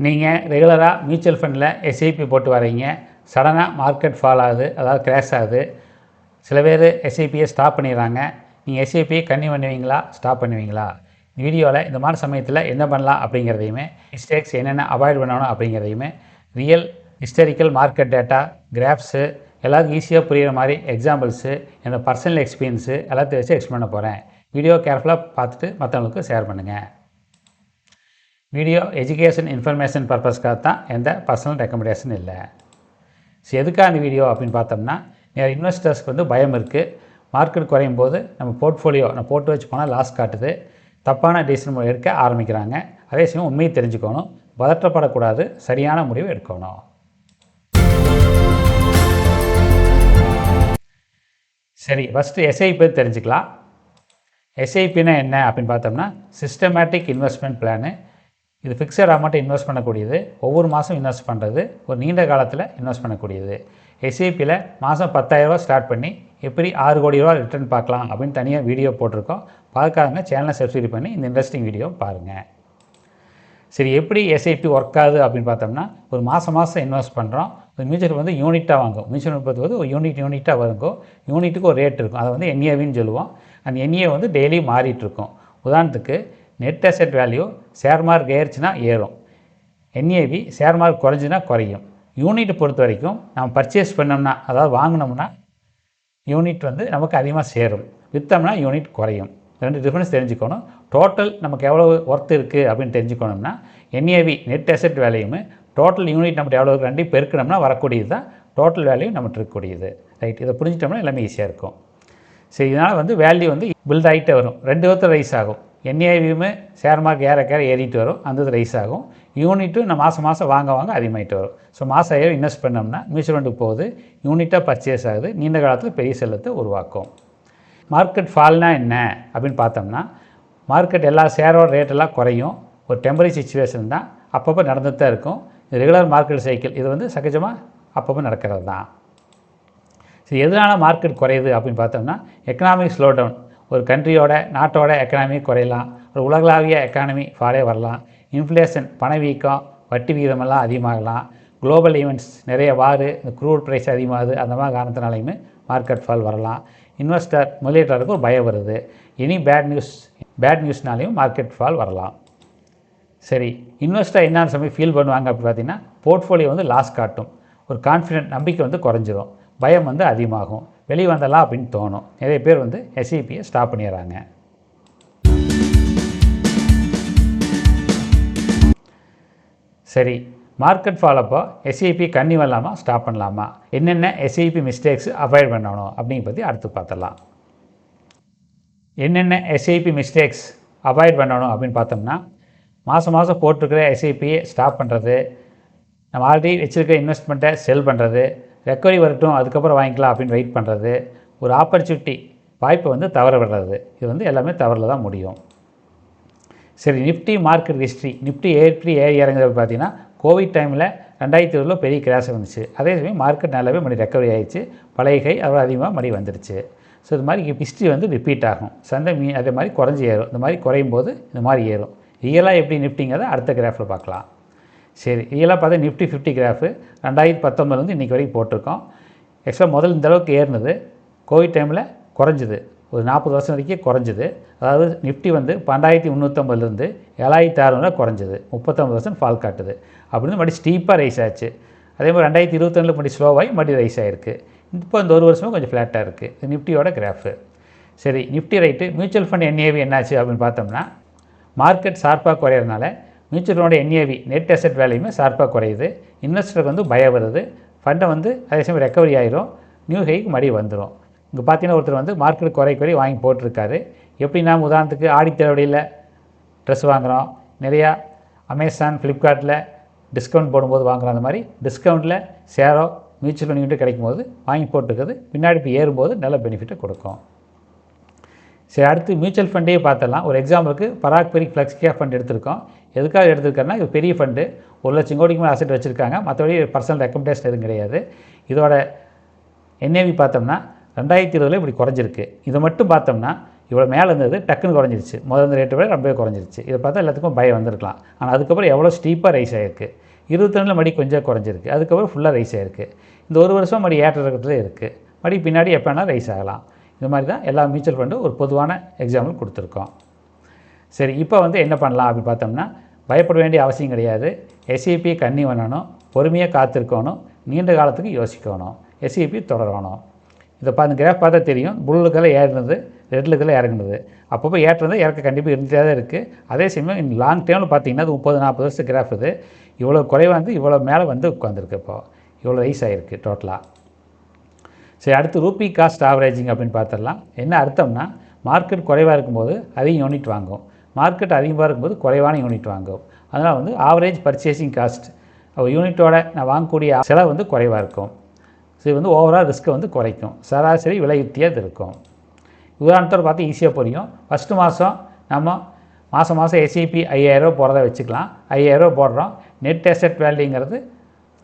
நீங்கள் ரெகுலராக மியூச்சுவல் ஃபண்டில் எஸ்ஐபி போட்டு வரீங்க, சடனாக மார்க்கெட் ஃபால் ஆகுது, அதாவது கிராஷ் ஆகுது. சில பேர் எஸ்ஐபியை ஸ்டாப் பண்ணிடுறாங்க. நீங்கள் எஸ்ஐபியை கன்டினியூ பண்ணுவீங்களா, ஸ்டாப் பண்ணுவீங்களா? வீடியோவில் இந்த மாதிரி சமயத்தில் என்ன பண்ணலாம் அப்படிங்கிறதையுமே, மிஸ்டேக்ஸ் என்னென்ன அவாய்ட் பண்ணணும் அப்படிங்கிறதையுமே, real historical market data, graphs, எல்லாத்துக்கும் ஈஸியாக புரிகிற மாதிரி எக்ஸாம்பிள்ஸு, என்னோடய பர்சனல் எக்ஸ்பீரியன்ஸு எல்லாத்தையும் வச்சு எக்ஸ்பிளைன் பண்ண போகிறேன். வீடியோ கேர்ஃபுல்லாக பார்த்துட்டு மற்றவங்களுக்கு ஷேர் பண்ணுங்கள். வீடியோ எஜுகேஷன் இன்ஃபர்மேஷன் பர்பஸ்க்காக தான், எந்த பர்சனல் ரெக்கமெண்டேஷன் இல்லை. ஸோ எதுக்கான வீடியோ அப்படின்னு பார்த்தோம்னா, நிறைய இன்வெஸ்டர்ஸ்க்கு வந்து பயம் இருக்குது. மார்க்கெட் குறையும் போது நம்ம போர்ட்ஃபோலியோ நம்ம போட்டு வச்சு போனால் லாஸ் காட்டுது, தப்பான டிசிஷன் எடுக்க ஆரம்பிக்கிறாங்க. அதே சமயம் உண்மையை தெரிஞ்சுக்கணும், பதற்றப்படக்கூடாது, சரியான முடிவு எடுக்கணும். சரி, ஃபஸ்ட்டு எஸ்ஐபி தெரிஞ்சுக்கலாம். எஸ்ஐபின்னா என்ன அப்படின்னு பார்த்தோம்னா, சிஸ்டமேட்டிக் இன்வெஸ்ட்மெண்ட் பிளானு. இது ஃபிக்ஸட் அமௌண்ட்டை இன்வெஸ்ட் பண்ணக்கூடியது, ஒவ்வொரு மாதம் இன்வெஸ்ட் பண்ணுறது, ஒரு நீண்ட காலத்தில் இன்வெஸ்ட் பண்ணக்கூடியது. எஸ்ஐபியில் மாதம் 10,000 ஸ்டார்ட் பண்ணி எப்படி 6 கோடி ரூபா ரிட்டர்ன் பார்க்கலாம் அப்படின்னு தனியாக வீடியோ போட்டிருக்கோம். பார்க்காதவங்க சேனலை சப்ஸ்கிரைப் பண்ணி இந்த இன்ட்ரெஸ்டிங் வீடியோ பாருங்கள். சரி, எப்படி எஸ்ஐபி ஒர்க் ஆகுது அப்படின்னு பார்த்தோம்னா, ஒரு மாதம் இன்வெஸ்ட் பண்ணுறோம். ஒரு மியூச்சுவல் வந்து யூனிட்டாக வாங்கும். மியூச்சுவல் பொறுத்தவரை ஒரு யூனிட்டாக வருங்க. யூனிட்டுக்கு ஒரு ரேட் இருக்கும், அதை வந்து என்ஏவின்னு சொல்லுவோம். அந்த என்ஏ வந்து டெய்லி மாறிட்டுருக்கும். உதாரணத்துக்கு net asset value share mark ஏறுச்சுன்னா ஏறும், என்ஏவி ஷேர் மார்க் குறைஞ்சுன்னா குறையும். யூனிட் பொறுத்த வரைக்கும் நம்ம பர்ச்சேஸ் பண்ணோம்னா, அதாவது வாங்கினோம்னா யூனிட் வந்து நமக்கு அதிகமாக சேரும், விற்றோம்னா யூனிட் குறையும். ரெண்டு டிஃப்ரென்ஸ் தெரிஞ்சுக்கணும். டோட்டல் நமக்கு எவ்வளோ ஒர்த் இருக்குது அப்படின்னு தெரிஞ்சுக்கணும்னா, என்ஏவி நெட் அசெட் வேல்யூமு டோட்டல் யூனிட் நம்மகிட்ட எவ்வளோ ரெண்டி பெருக்கணும்னா வரக்கூடியது தான் டோட்டல் வேல்யூ நம்மகிட்ட இருக்கக்கூடியது. ரைட், இதை புரிஞ்சிட்டோம்னா எல்லாமே ஈஸியாக இருக்கும். சரி, இதனால் வந்து வேல்யூ வந்து பில்ட் ஆகிட்டே வரும். ரெண்டு விதத்தில் ரைஸ் ஆகும். என்ஏவியுமே ஷேர் மார்க் ஏற ஏறிட்டு வரும், அந்த இது ரைஸ் ஆகும். யூனிட்டும் நம்ம மாதம் வாங்க அதிகமாகிட்டு வரும். ஸோ மாதம் இன்வெஸ்ட் பண்ணோம்னா மியூச்சுவல் ஃபண்டுக்கு போகுது, யூனிட்டாக பர்ச்சேஸ் ஆகுது, நீண்ட காலத்தில் பெரிய செல்லத்தை உருவாக்கும். மார்க்கெட் ஃபால்னா என்ன அப்படின்னு பார்த்தோம்னா, மார்க்கெட் எல்லா ஷேரோட ரேட்டெல்லாம் குறையும். ஒரு டெம்பரரி சிச்சுவேஷன் தான், அப்பப்போ நடந்துட்டு தான் இருக்கும். இது ரெகுலர் மார்க்கெட் சைக்கிள், இது வந்து சகஜமாக அப்பப்போ நடக்கிறது தான். சரி, எதனால் மார்க்கெட் குறையுது அப்படின்னு பார்த்தோம்னா, எக்கனாமிக் ஸ்லோ டவுன். ஒரு கண்ட்ரியோட நாட்டோட எக்கனாமி குறையலாம், ஒரு உலகளாவிய எக்கானமி ஃபாலே வரலாம், இன்ஃப்ளேஷன் பணவீக்கம் வட்டி விகிதமெல்லாம் அதிகமாகலாம், குளோபல் ஈவெண்ட்ஸ் நிறைய வார், இந்த க்ரூட் ப்ரைஸ் அதிகமாகுது, அந்த மாதிரி காரணத்தினாலையுமே மார்க்கெட் ஃபால் வரலாம். இன்வெஸ்டர் முதலீட்டாளருக்கு ஒரு பயம் வருது, இனி பேட் நியூஸ்னாலையும் மார்க்கெட் ஃபால் வரலாம். சரி, இன்வெஸ்டர் என்ன சமயம் ஃபீல் பண்ணுவாங்க அப்படின்னு பார்த்தீங்கன்னா, போர்ட்ஃபோலியோ வந்து லாஸ் காட்டும், ஒரு கான்ஃபிடென்ட் நம்பிக்கை வந்து குறைஞ்சிரும், பயம் வந்து அதிகமாகும், வெளியே வந்தலாம் அப்படின்னு தோணும். நிறைய பேர் வந்து எஸ்ஐபியை ஸ்டாப் பண்ணிடுறாங்க. சரி, மார்க்கெட் ஃபால் அப்போ எஸ்ஐபி கன்னியூ பண்ணலாமா, ஸ்டாப் பண்ணலாமா, என்னென்ன எஸ்ஐபி மிஸ்டேக்ஸ் அவாய்ட் பண்ணணும் அப்படிங்க பற்றி அடுத்து பார்த்துடலாம். என்னென்ன எஸ்ஐபி மிஸ்டேக்ஸ் அவாய்ட் பண்ணணும் அப்படின்னு பார்த்தோம்னா, மாதம் போட்டிருக்கிற எஸ்ஐபியை ஸ்டாப் பண்ணுறது, நம்ம ஆல்ரெடி வச்சுருக்கிற இன்வெஸ்ட்மெண்ட்டை செல் பண்ணுறது, ரெக்கவரி வரட்டும் அதுக்கப்புறம் வாங்கிக்கலாம் அப்படின்னு வெயிட் பண்ணுறது, ஒரு ஆப்பர்ச்சுனிட்டி வாய்ப்பை வந்து தவற விடுறது, இது வந்து எல்லாமே தவறில் தான் முடியும். சரி, நிஃப்டி மார்க்கெட் ஹிஸ்ட்ரி. நிஃப்டி எப்படி ஏறி இறங்குறது பார்த்தீங்கன்னா, கோவிட் டைமில் 2020 பெரிய கிராஷ் வந்துச்சு. அதே சமயம் மார்க்கெட் நல்லாவே மறுபடி ரெக்கவரி ஆகிடுச்சு, பழைய கை அவ்வளோ அதிகமாக மறுபடி வந்துடுச்சு. ஸோ இது மாதிரி ஹிஸ்ட்ரி வந்து ரிப்பீட் ஆகும். சந்தை அதே மாதிரி குறைஞ்சி ஏறும், இந்த மாதிரி குறையும் போது இந்த மாதிரி ஏறும். ரியலாக எப்படி நிஃப்டிங்கிறத அடுத்த கிராஃபில் பார்க்கலாம். சரி, ரியலாக பார்த்தா நிஃப்டி 50 கிராஃபு 2019 இன்றைக்கி வரைக்கும் போட்டிருக்கோம். ஆக்சுவலாக முதல் இந்த அளவுக்கு ஏறினது கோவிட் டைமில் குறைஞ்சிது, ஒரு 40 வருஷம் வரைக்கும் குறைஞ்சிது. அதாவது நிஃப்டி வந்து 12,350 7,600 குறைஞ்சிது, 39% ஃபால் காட்டுது. அப்படின்னு மறுபடியும் ஸ்டீப்பாக ரைஸ் ஆச்சு. அதே மாதிரி 2021 மறுபடியும் ஸ்லோவாகி மறுபடியும் ரைஸ் ஆகிருக்கு. இப்போ இந்த ஒரு வருஷமும் கொஞ்சம் ஃப்ளாட்டாக இருக்குது. இது நிஃப்டியோட கிராஃபு. சரி, Nifty right. Mutual fund NAV என்னாச்சு அப்படின்னு பார்த்தோம்னா, மார்க்கெட் ஷார்ப்பாக குறையிறதுனால மியூச்சுவல் ஃபண்டோட என்ஏவி நெட் அசெட் வேல்யூமே ஷார்ப்பாக குறையுது. இன்வெஸ்டருக்கு வந்து பயம் வருது, ஃபண்டை வந்து அதே சமயம் ரெக்கவரி ஆகிரும், நியூ ஹைக்கு மறுபடியும் வந்துடும். இங்கே பார்த்தீங்கன்னா ஒருத்தர் வந்து மார்க்கெட் குறை வாங்கி போட்டிருக்காரு. எப்படி நாம் உதாரணத்துக்கு ஆடி தேவையில் ட்ரெஸ் வாங்குகிறோம், நிறையா அமேசான் ஃப்ளிப்கார்ட்டில் டிஸ்கவுண்ட் போடும்போது வாங்குகிறோம். அந்த மாதிரி டிஸ்கவுண்ட்டில் ஷேரோ மியூச்சுவல் ஃபண்ட் யூனிட்டு கிடைக்கும் போது வாங்கி போட்டுருக்குது, பின்னாடி இப்போ ஏறும்போது நல்ல பெனிஃபிட்டை கொடுக்கும். சரி, அடுத்து மியூச்சுவல் ஃபண்டே பார்த்தலாம். ஒரு எக்ஸாம்பிளுக்கு பராக் பெரிக் ஃப்ளெக்ஸி ஃபண்ட் எடுத்திருக்கோம். எதுக்காக எடுத்திருக்காருன்னா, இது பெரிய ஃபண்டு, 1,00,000 கோடிக்கு மேலே அசெட் வச்சுருக்காங்க. மற்றபடி பர்சனல் ரெக்கமெண்டேஷன் எதுவும் கிடையாது. இதோட என்ஏவி பார்த்தோம்னா 2020 இப்படி குறைஞ்சிருக்கு. இதை மட்டும் பார்த்தோம்னா இவ்வளோ மேலே இருந்தது டக்குன்னு குறைஞ்சிருச்சு. முதல்ல ரேட்டை விட ரொம்பவே குறைஞ்சிருச்சு. இதை பார்த்தா எல்லாத்துக்கும் பயம் வந்திருக்கலாம். ஆனால் அதுக்கப்புறம் எவ்வளோ ஸ்டீப்பாக ரைஸ் ஆகிருக்கு. 22 மடி கொஞ்சம் குறைஞ்சிருக்கு. அதுக்கப்புறம் ஃபுல்லாக ரைஸ் ஆகிருக்கு. இந்த ஒரு வருஷம் மடி ஏற்ற இருக்கிறதுல இருக்குது. மடி பின்னாடி எப்போ வேணால் ரைஸ் ஆகலாம். இந்த மாதிரி தான் எல்லா மியூச்சுவல் ஃபண்டும் ஒரு பொதுவான எக்ஸாம்பிள் கொடுத்துருக்கோம். சரி, இப்போ என்ன பண்ணலாம் அப்படின்னு பார்த்தோம்னா, பயப்பட வேண்டிய அவசியம் கிடையாது. எஸ்ஐபி கன்னி பண்ணணும், பொறுமையாக காத்திருக்கணும், நீண்ட காலத்துக்கு யோசிக்கணும், எஸ்ஐபி தொடரணும். இதை பார்த்து கிராஃப் பார்த்தா தெரியும். ப்ளூலுக்கெல்லாம் ஏறினது, ரெட்லுக்கெல்லாம் இறங்குனது. அப்பப்போ ஏற்றது இறக்க கண்டிப்பாக இருந்துகிட்டே தான் இருக்குது. அதே சமயம் லாங் டேர்மில் பார்த்தீங்கன்னா அது 30-40 வருஷம் கிராஃப். இது இவ்வளோ குறைவாக இவ்வளோ மேலே உட்காந்துருக்கு. இப்போது இவ்வளோ ரைஸ் ஆகிருக்கு டோட்டலாக. சரி, அடுத்து ரூபி காஸ்ட் ஆவரேஜிங் அப்படின்னு பார்த்துடலாம். என்ன அர்த்தம்னா, மார்க்கெட் குறைவாக இருக்கும்போது அதிக யூனிட் வாங்கும், மார்க்கெட் அதிகமாக இருக்கும்போது குறைவான யூனிட் வாங்கும். அதனால் ஆவரேஜ் பர்ச்சேசிங் காஸ்ட், யூனிட்டோட நான் வாங்கக்கூடிய செலவு குறைவாக இருக்கும். ஸோ இது ஓவரால் ரிஸ்க்கை குறைக்கும். சராசரி விலை யுக்தியாக இருக்கும். உதாரணத்தோடு பார்த்து ஈஸியாக புரியும். ஃபஸ்ட்டு மாதம் நம்ம மாதம் எஸ்ஐபி 5000 போடுறத வச்சுக்கலாம். 5000 போடுறோம். நெட் அசெட் வேல்யூங்கிறது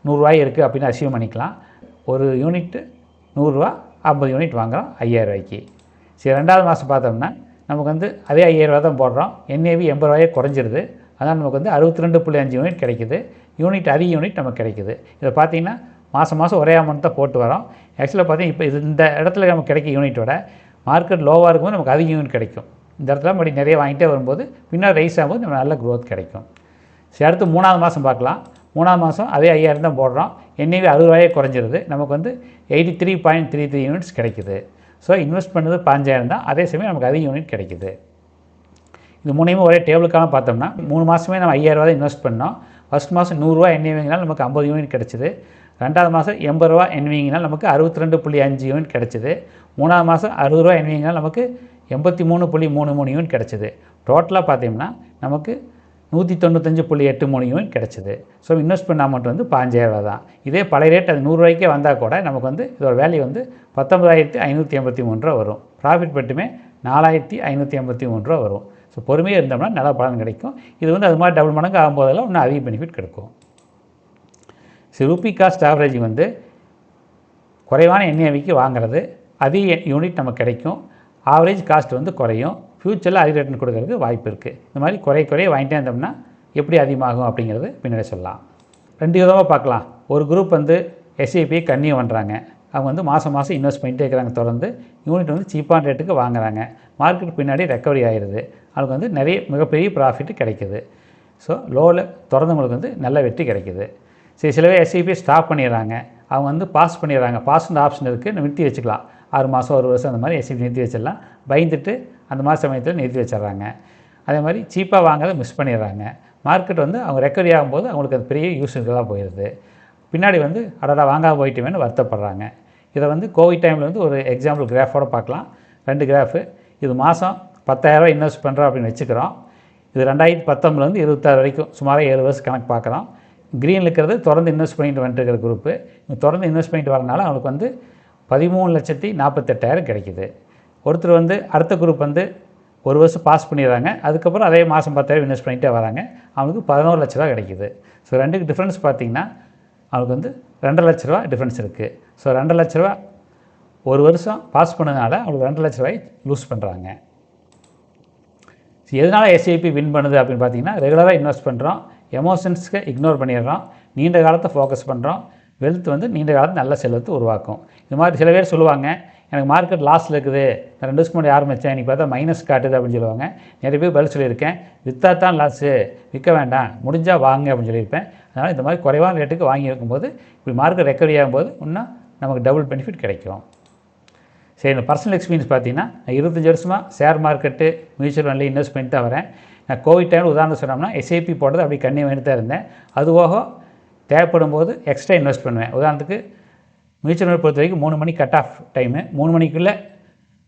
100 ரூபாய் இருக்குது அப்படின்னு அசியூம் பண்ணிக்கலாம். ஒரு யூனிட்டு 100 ரூபா, 50 யூனிட் வாங்குகிறோம் 5000 ரூபாய்க்கு. சரி, ரெண்டாவது மாதம் பார்த்தோம்னா நமக்கு அதே 5000 ரூபா தான் போடுறோம். என்ஏவி 80 ரூபாயே குறைஞ்சிருது. அதனால் நமக்கு 62.5 யூனிட் கிடைக்குது. யூனிட் அதிக யூனிட் நமக்கு கிடைக்குது. இதை பார்த்தீங்கன்னா மாதம் ஒரே அமௌண்ட் தான் போட்டு வரோம். ஆக்சுவலாக பார்த்தீங்கன்னா இப்போ இந்த இடத்துல நமக்கு கிடைக்க யூனிட்டோட மார்க்கெட் லோவாக இருக்கும்போது நமக்கு அதிக யூனிட் கிடைக்கும். இந்த இடத்துல மறுபடியும் நிறைய வாங்கிட்டே வரும்போது பின்னால் ரைஸ் ஆகும்போது நம்ம நல்ல க்ரோத் கிடைக்கும். சரி, அடுத்து 3வது மாதம் பார்க்கலாம். 3வது மாதம் அதே 5000 தான் போடுறோம். என்ஏவி 60 ரூபாயே குறைஞ்சிருது. நமக்கு 83.33 யூனிட்ஸ் கிடைக்குது. ஸோ இன்வெஸ்ட் பண்ணது 5000 தான். அதே சமயம் நமக்கு அதிக யூனிட் கிடைக்குது. இது மூணையுமே ஒரே டேபிளுக்காக பார்த்தோம்னா 3 மாதமே நம்ம 5000 ரூபா தான் இன்வெஸ்ட் பண்ணோம். ஃபஸ்ட் மாதம் 100 ரூபா என்ஏவிங்கனால நமக்கு 50 யூனிட் கிடச்சிது. ரெண்டாவது மாதம் 80 ரூபா என்விங்கனால் நமக்கு 62.5 யூனிட் கிடச்சிது. 3வது மாதம் 60 ரூபா என்விங்கனால் நமக்கு 83.33 யூனிட் கிடச்சிது. டோட்டலாக பார்த்தீங்கன்னா நமக்கு 195.83 யூனிட் கிடச்சிது. ஸோ இன்வெஸ்ட் பண்ண அமௌண்ட் 15000 ரூபா தான். இதே பழைய ரேட் அது 100 ரூபாய்க்கே வந்தால் கூட நமக்கு இதோட வேல்யூ 19,583 ரூபா வரும். ப்ராஃபிட் மட்டுமே 4,583 ரூபா வரும். ஸோ பொறுமையாக இருந்தோம்னா நல்ல பலன் கிடைக்கும். இது அது மாதிரி டபுள் மடங்கு ஆகும்போதெல்லாம் இன்னும் அதிக பெனிஃபிட் கிடைக்கும். சரி, ரூபி காஸ்ட் ஆவரேஜிங் குறைவான என்ஏவிக்கு வாங்குறது, அதிக யூனிட் நமக்கு கிடைக்கும், ஆவரேஜ் காஸ்ட் குறையும், ஃப்யூச்சரில் அதிக ரிட்டர்ன் கொடுக்கறதுக்கு வாய்ப்பு இருக்குது. இந்த மாதிரி குறைய வாங்கிட்டே இருந்தோம்னா எப்படி அதிகமாகும் அப்படிங்கிறது பின்னாடி சொல்லலாம். 2 விதமாக பார்க்கலாம். ஒரு குரூப் எஸ்ஐபி கன்னியூ பண்ணுறாங்க. அவங்க மாதம் இன்வெஸ்ட் பண்ணிகிட்டே இருக்கிறாங்க. தொடர்ந்து யூனிட் சீப்பான ரேட்டுக்கு வாங்குறாங்க. மார்க்கெட் பின்னாடி ரெக்கவரி ஆகிடுது. அவங்களுக்கு நிறைய மிகப்பெரிய ப்ராஃபிட் கிடைக்குது. ஸோ லோவில் தொடர்ந்தவங்களுக்கு நல்ல வெற்றி கிடைக்குது. சரி, சில பேர் எஸ்ஐபி ஸ்டாப் பண்ணிடுறாங்க. அவங்க பாஸ் பண்ணிடுறாங்க. பாஸ்ன்ற ஆப்ஷன் இருக்குது, நிறுத்தி வச்சுக்கலாம். 6 மாதம் 1 வருஷம் அந்த மாதிரி எஸ்ஐபி நிறுத்தி வச்சிடலாம். பயந்துட்டு அந்த மாதிரி சமயத்தில் நிறுத்தி வச்சிட்றாங்க. அதே மாதிரி சீப்பாக வாங்கிறத மிஸ் பண்ணிடுறாங்க. மார்க்கெட் அவங்க ரெக்கவரி ஆகும்போது அவங்களுக்கு அது பெரிய யூஸுக்கெல்லாம் போயிடுது. பின்னாடி அடடா வாங்காமல் போயிட்டுமேனு வருத்தப்படுறாங்க. இதை கோவிட் டைமில் ஒரு எக்ஸாம்பிள் கிராஃபோடு பார்க்கலாம். 2 கிராஃபு. இது மாதம் 10,000 ரூபா இன்வெஸ்ட் பண்ணுறோம் அப்படின்னு வச்சுக்கிறோம். இது 2019 26 வரைக்கும் சுமாராக 7 வருஷம் கணக்கு பார்க்குறோம். க்ரீனில் இருக்கிறது தொடர்ந்து இன்வெஸ்ட் பண்ணிட்டு வந்துட்டுருக்கிற குரூப்பு. தொடர்ந்து இன்வெஸ்ட் பண்ணிட்டு வரனால அவங்களுக்கு 13,48,000 கிடைக்குது. ஒருத்தர் அடுத்த குரூப் 1 வருஷம் பாஸ் பண்ணிடுறாங்க. அதுக்கப்புறம் அதே மாதம் 10,000 இன்வெஸ்ட் பண்ணிகிட்டே வராங்க. அவங்களுக்கு 11 லட்ச ரூபா கிடைக்குது. ஸோ ரெண்டுக்கு டிஃப்ரென்ஸ் பார்த்திங்கன்னா அவங்களுக்கு 2 லட்ச ரூபா டிஃப்ரென்ஸ் இருக்குது. ஸோ 2 லட்ச ரூபா 1 வருஷம் பாஸ் பண்ணதுனால அவங்களுக்கு 2 லட்ச ரூபாய் லூஸ் பண்ணுறாங்க. எதனால் எஸ்ஐபி வின் பண்ணுது அப்படின்னு பார்த்தீங்கன்னா, ரெகுலராக இன்வெஸ்ட் பண்ணுறோம், எமோஷன்ஸ்க்கு இக்னோர் பண்ணிடுறோம், நீண்ட காலத்தை ஃபோக்கஸ் பண்ணுறோம். வெல்த் நீண்ட காலத்து நல்ல செல்வத்தை உருவாக்கும். இது மாதிரி சில பேர் சொல்லுவாங்க, எனக்கு மார்க்கெட் லாஸில் இருக்குது, நான் 2 வருஷத்துக்கு முன்னாடி ஆரம்பித்தேன், இன்றைக்கி பார்த்தா மைனஸ் காட்டுது அப்படின்னு சொல்லுவாங்க. நிறைய பேர் பதில் சொல்லியிருக்கேன், விற்றா தான் லாஸு, விற்க வேண்டாம், முடிஞ்சால் வாங்க அப்படின்னு சொல்லியிருப்பேன். அதனால் இந்த மாதிரி குறைவான ரேட்டுக்கு வாங்கி வைக்கும்போது இப்படி மார்க்கெட் ரெக்கவரி ஆகும்போது இன்னும் நமக்கு டபுள் பெனிஃபிட் கிடைக்கும். சரி, இந்த பர்சனல் எக்ஸ்பீரியன்ஸ் பார்த்தீங்கன்னா, நான் 25 வருஷமாக ஷேர் மார்க்கெட்டு மியூச்சுவல் ஃபண்ட்லேயே இன்வெஸ்ட் பண்ணிட்டு தான் வரேன். நான் கோவிட் டைமில் உதாரணம் சொன்னோம்னா எஸ்ஐபி போட்டது அப்படி கண்ணி வாங்கிட்டு தான் இருந்தேன். அதுபோக தேவைப்படும் போது எக்ஸ்ட்ரா இன்வெஸ்ட் பண்ணுவேன். உதாரணத்துக்கு மியூச்சுவல் ஃபண்ட் பொறுத்த வரைக்கும் 3 மணி கட் ஆஃப் டைமு. 3 மணிக்குள்ளே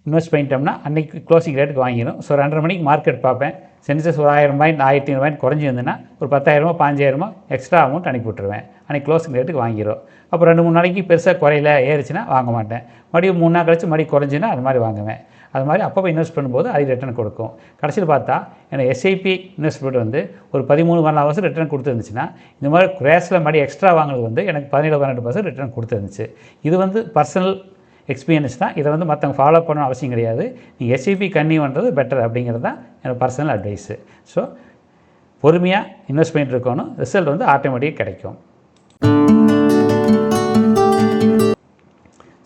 இன்வெஸ்ட் பண்ணிட்டோம்னா அன்றைக்கி க்ளோசிங் ரேட்டுக்கு வாங்கிடும். ஸோ 2:30 மணிக்கு மார்க்கெட் பார்ப்பேன். சென்சஸ் ஒரு 1000 பாயிண்ட் 1500 குறைஞ்சி இருந்ததுன்னா ஒரு 10,000 5,000 எக்ஸ்ட்ரா அமௌண்ட் அனுப்பி விட்டுருவேன். அன்றைக்கி க்ளோசிங் ரேட்டுக்கு வாங்கிடும். அப்புறம் 2-3 நாளைக்கு பெருசாக குறையில ஏறிச்சுன்னா வாங்க மாட்டேன். மறுபடியும் 3 நாள் கழிச்சு மறுபடியும் குறைஞ்சின்னா அது மாதிரி வாங்குவேன். அது மாதிரி அப்பப்போ இன்வெஸ்ட் பண்ணும்போது அது ரிட்டர்ன் கொடுக்கும். கடைசியில் பார்த்தா எனக்கு எஸ்ஐபி இன்வெஸ்ட்மெண்ட் ஒரு 13-14% ரிட்டர்ன் கொடுத்துருந்துச்சுன்னா, இந்த மாதிரி கிராஷில் மறுபடியும் எக்ஸ்ட்ரா வாங்குறது எனக்கு 17-12% ரிட்டர்ன் கொடுத்துருந்துச்சு. இது பர்சனல் எக்ஸ்பீரியன்ஸ் தான். இதை வந்து மற்றவங்க ஃபாலோ பண்ணணும் அவசியம் கிடையாது. நீங்கள் எஸ்ஐபி கன்னியூ பண்ணுறது பெட்டர் அப்படிங்கிறது தான் என்னோடய பர்சனல் அட்வைஸு. ஸோ பொறுமையாக இன்வெஸ்ட் பண்ணிட்டு இருக்கணும், ரிசல்ட் வந்து ஆட்டோமேட்டிக்காக கிடைக்கும்.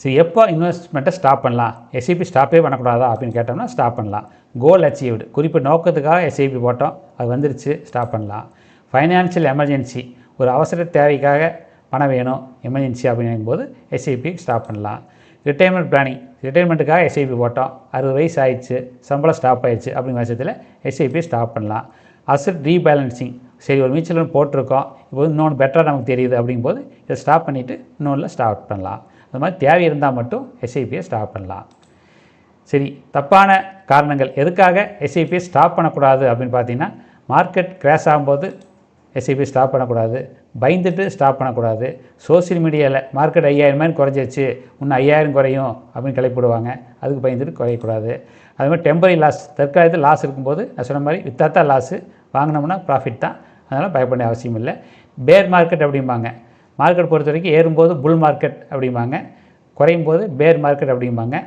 சரி, எப்போ இன்வெஸ்ட்மெண்ட்டை ஸ்டாப் பண்ணலாம்? எஸ்ஐபி ஸ்டாப்பே பண்ணக்கூடாதா அப்படின்னு கேட்டோம்னா ஸ்டாப் பண்ணலாம். கோல் அச்சீவ்டு, குறிப்பிட்ட நோக்கத்துக்காக எஸ்ஐபி போட்டோம், அது வந்துருச்சு, ஸ்டாப் பண்ணலாம். ஃபைனான்ஷியல் எமர்ஜென்சி, ஒரு அவசர தேவைக்காக பணம் வேணும், எமர்ஜென்சி அப்படிங்கும்போது எஸ்ஐபி ஸ்டாப் பண்ணலாம். ரிட்டைர்மெண்ட் பிளானிங், ரிட்டைர்மெண்ட்டுக்காக எஸ்ஐபி போட்டோம், 60 வயசு ஆயிடுச்சு, சம்பளம் ஸ்டாப் ஆயிடுச்சு அப்படிங்கிற பட்சத்தில் எஸ்ஐபி ஸ்டாப் பண்ணலாம். அசட் ரீபேலன்சிங், சரி ஒரு மியூச்சுவல் ஃபண்ட் போட்டிருக்கோம், இப்போ இன்னொன்று பெட்டராக நமக்கு தெரியுது அப்படிங்கும்போது இதை ஸ்டாப் பண்ணிவிட்டு இன்னொன்றில் ஸ்டார்ட் பண்ணலாம். அந்த மாதிரி தேவை இருந்தால் மட்டும் எஸ்ஐபியை ஸ்டாப் பண்ணலாம். சரி, தப்பான காரணங்கள் எதுக்காக எஸ்ஐபியை ஸ்டாப் பண்ணக்கூடாது அப்படின்னு பார்த்தீங்கன்னா, மார்க்கெட் கிராஷ் ஆகும்போது எஸ்ஐபி ஸ்டாப் பண்ணக்கூடாது, பயந்துட்டு ஸ்டாப் பண்ணக்கூடாது, சோசியல் மீடியாவில் மார்க்கெட் 5000 குறைஞ்சிருச்சு, இன்னும் 5000 குறையும் அப்படின்னு கிளப்பிடுவாங்க, அதுக்கு பயந்துட்டு குறையக்கூடாது. அதுமாதிரி டெம்பரரி லாஸ், தற்காலத்தில் லாஸ் இருக்கும்போது நான் சொன்ன மாதிரி வித்தாத்தா லாஸு, வாங்கினோம்னா ப்ராஃபிட் தான், அதனால் பயப்பட அவசியம் இல்லை. பேர் மார்க்கெட் அப்படிம்பாங்க, மார்க்கெட் பொறுத்த வரைக்கும் ஏறும்போது புல் மார்க்கெட் அப்படிம்பாங்க, குறையும் போது பேர் மார்க்கெட் அப்படிம்பாங்க.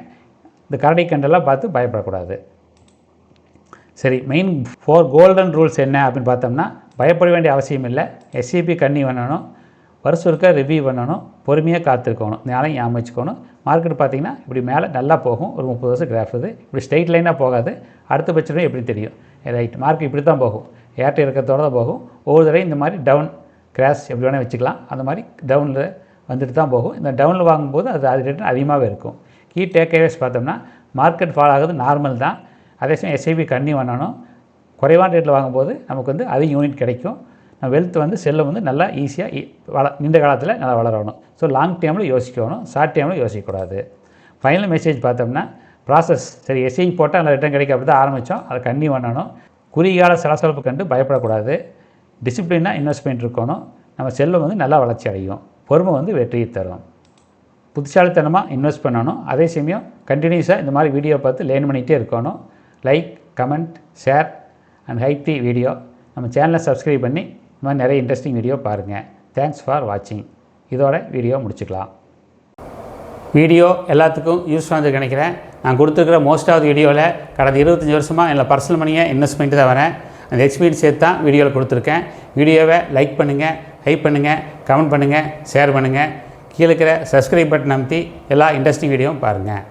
இந்த கரடி கண்டெல்லாம் பார்த்து பயப்படக்கூடாது. சரி, மெயின் 4 கோல்டன் ரூல்ஸ் என்ன அப்படின்னு பார்த்தோம்னா, பயப்பட வேண்டிய அவசியம் இல்லை. எஸ்ஐபி கன்னி பண்ணணும், வருஷம் இருக்க ரிவ்யூ பண்ணணும், பொறுமையாக காத்திருக்கணும், நாளையும் ஞாபகம் வச்சுக்கணும். மார்க்கெட் பார்த்திங்கன்னா இப்படி மேலே நல்லா போகும், ஒரு 30 வருஷம் கிராஃப் இது, இப்படி ஸ்ட்ரெயிட் லைனாக போகாது, அடுத்த பட்சம் எப்படி தெரியும், ரைட், மார்க்கெட் இப்படி தான் போகும், ஏற்ற இறக்கத்தோடு தான் போகும். ஒவ்வொரு தடவை இந்த மாதிரி டவுன் கிராஷ் எப்படி வேணால் வச்சுக்கலாம், அந்த மாதிரி டவுனில் வந்துட்டு தான் போகும். இந்த டவுனில் வாங்கும்போது அது ரிட்டர்ன் அதிகமாகவே இருக்கும். கீ டேக்அவேஸ் பார்த்தோம்னா, மார்க்கெட் ஃபால் ஆகுது நார்மல் தான், அதே சமயம் எஸ்ஐபி கன்னி பண்ணணும். குறைவான ரேட்டில் வாங்கும்போது நமக்கு வந்து அதிக யூனிட் கிடைக்கும். நம்ம வெல்த் வந்து செல்லம் வந்து நல்லா ஈஸியாக நீண்ட காலத்தில் நல்லா வளரணும். ஸோ லாங் டேர்மில் யோசிக்கணும், ஷார்ட் டேர்மில் யோசிக்கக்கூடாது. ஃபைனல் மெசேஜ் பார்த்தோம்னா, ப்ராசஸ், சரி எஸ்ஐபி போட்டால் அந்த ரிட்டர்ன் கிடைக்க அப்படி தான் ஆரம்பித்தோம், அதை கன்னி பண்ணணும். குறுகிய சலசலப்பு கண்டு பயப்படக்கூடாது, டிசிப்ளினாக இன்வெஸ்ட் பண்ணிட்டு இருக்கணும். நம்ம செல்லம் வந்து நல்லா வளர்ச்சி அடையும், பொறுமை வந்து வெற்றியை தரும். புத்திசாலித்தனமாக இன்வெஸ்ட் பண்ணணும், அதே சமயம் கண்டினியூஸாக இந்த மாதிரி வீடியோ பார்த்து லேர்ன் பண்ணிகிட்டே இருக்கணும். Like, comment, share and hype the video. நம்ம சேனலை சப்ஸ்கிரைப் பண்ணி இந்த மாதிரி நிறைய இன்ட்ரெஸ்டிங் வீடியோ பாருங்கள். தேங்க்ஸ் ஃபார் வாட்சிங். இதோட வீடியோ முடிச்சுக்கலாம். வீடியோ எல்லாத்துக்கும் யூஸ் வந்து நினைக்கிறேன். நான் கொடுத்துருக்கிற மோஸ்ட் ஆஃப் வீடியோவில் கடந்த 25 வருஷமாக என்னை பர்சனல் மணியை இன்வெஸ்ட் பண்ணிட்டு தான் வரேன். அந்த எக்ஸ்பீரியன்ஸ் சேர்த்து தான் வீடியோவில் கொடுத்துருக்கேன். வீடியோவை லைக் பண்ணுங்கள், ஹைப் பண்ணுங்கள், கமெண்ட் பண்ணுங்கள், ஷேர் பண்ணுங்கள். கீழே இருக்கிற சப்ஸ்கிரைப் பட்டன் அமைத்தி எல்லா இன்ட்ரெஸ்டிங் வீடியோவும் பாருங்கள்.